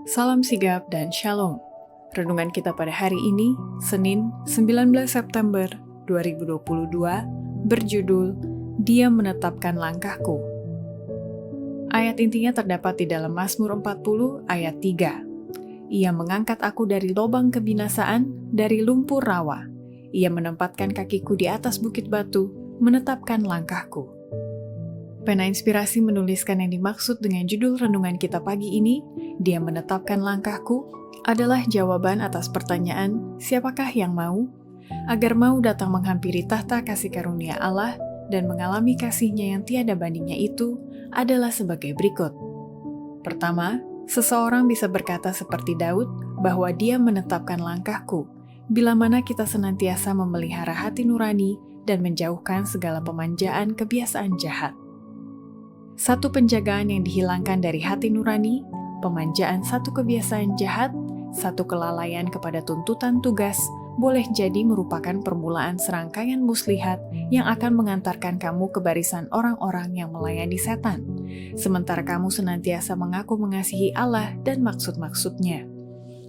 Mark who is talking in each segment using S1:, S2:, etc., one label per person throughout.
S1: Salam sigap dan shalom. Renungan kita pada hari ini, Senin 19 September 2022, berjudul Dia Menetapkan Langkahku. Ayat intinya terdapat di dalam Mazmur 40 ayat 3. Ia mengangkat aku dari lubang kebinasaan, dari lumpur rawa. Ia menempatkan kakiku di atas bukit batu, menetapkan langkahku. Pena Inspirasi menuliskan yang dimaksud dengan judul renungan kita pagi ini, Dia Menetapkan Langkahku, adalah jawaban atas pertanyaan, siapakah yang mau? Agar mau datang menghampiri tahta kasih karunia Allah dan mengalami kasih-Nya yang tiada bandingnya itu adalah sebagai berikut. Pertama, seseorang bisa berkata seperti Daud bahwa dia menetapkan langkahku, bila mana kita senantiasa memelihara hati nurani dan menjauhkan segala pemanjaan kebiasaan jahat. Satu penjagaan yang dihilangkan dari hati nurani, pemanjaan satu kebiasaan jahat, satu kelalaian kepada tuntutan tugas, boleh jadi merupakan permulaan serangkaian muslihat yang akan mengantarkan kamu ke barisan orang-orang yang melayani setan, sementara kamu senantiasa mengaku mengasihi Allah dan maksud-maksud-Nya.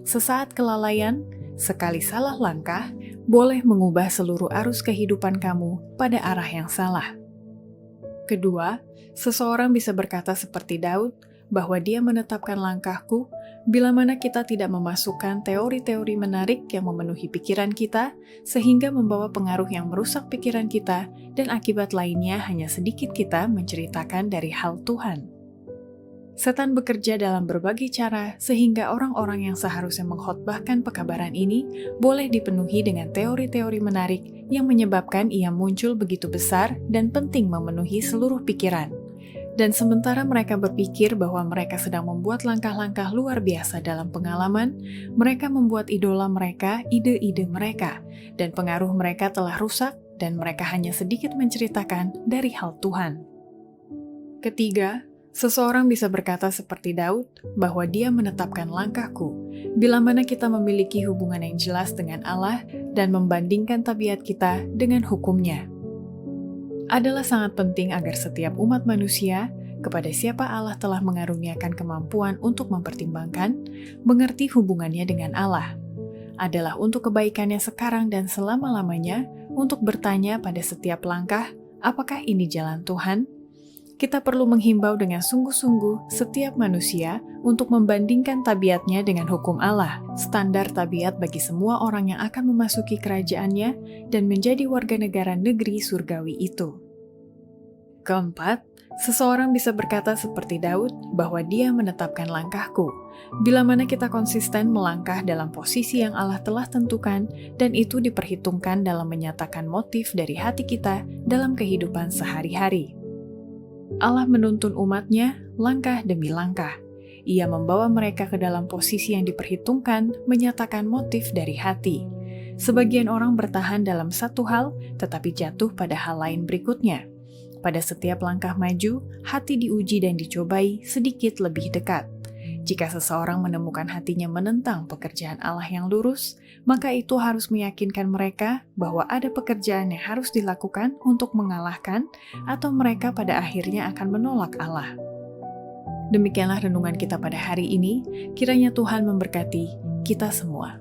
S1: Sesaat kelalaian, sekali salah langkah, boleh mengubah seluruh arus kehidupan kamu pada arah yang salah. Kedua, seseorang bisa berkata seperti Daud bahwa dia menetapkan langkahku bila mana kita tidak memasukkan teori-teori menarik yang memenuhi pikiran kita sehingga membawa pengaruh yang merusak pikiran kita dan akibat lainnya hanya sedikit kita menceritakan dari hal Tuhan. Setan bekerja dalam berbagai cara sehingga orang-orang yang seharusnya mengkhotbahkan pekabaran ini boleh dipenuhi dengan teori-teori menarik yang menyebabkan ia muncul begitu besar dan penting memenuhi seluruh pikiran. Dan sementara mereka berpikir bahwa mereka sedang membuat langkah-langkah luar biasa dalam pengalaman, mereka membuat idola mereka, ide-ide mereka, dan pengaruh mereka telah rusak dan mereka hanya sedikit menceritakan dari hal Tuhan. Ketiga, seseorang bisa berkata seperti Daud bahwa dia menetapkan langkahku, bila mana kita memiliki hubungan yang jelas dengan Allah dan membandingkan tabiat kita dengan hukum-Nya. Adalah sangat penting agar setiap umat manusia, kepada siapa Allah telah mengaruniakan kemampuan untuk mempertimbangkan, mengerti hubungannya dengan Allah. Adalah untuk kebaikannya sekarang dan selama-lamanya, untuk bertanya pada setiap langkah, apakah ini jalan Tuhan? Kita perlu menghimbau dengan sungguh-sungguh setiap manusia untuk membandingkan tabiatnya dengan hukum Allah, standar tabiat bagi semua orang yang akan memasuki kerajaan-Nya dan menjadi warga negara negeri surgawi itu. Keempat, seseorang bisa berkata seperti Daud bahwa dia menetapkan langkahku, bila mana kita konsisten melangkah dalam posisi yang Allah telah tentukan dan itu diperhitungkan dalam menyatakan motif dari hati kita dalam kehidupan sehari-hari. Allah menuntun umat-Nya langkah demi langkah. Ia membawa mereka ke dalam posisi yang diperhitungkan, menyatakan motif dari hati. Sebagian orang bertahan dalam satu hal, tetapi jatuh pada hal lain berikutnya. Pada setiap langkah maju, hati diuji dan dicobai sedikit lebih dekat. Jika seseorang menemukan hatinya menentang pekerjaan Allah yang lurus, maka itu harus meyakinkan mereka bahwa ada pekerjaan yang harus dilakukan untuk mengalahkan, atau mereka pada akhirnya akan menolak Allah. Demikianlah renungan kita pada hari ini, kiranya Tuhan memberkati kita semua.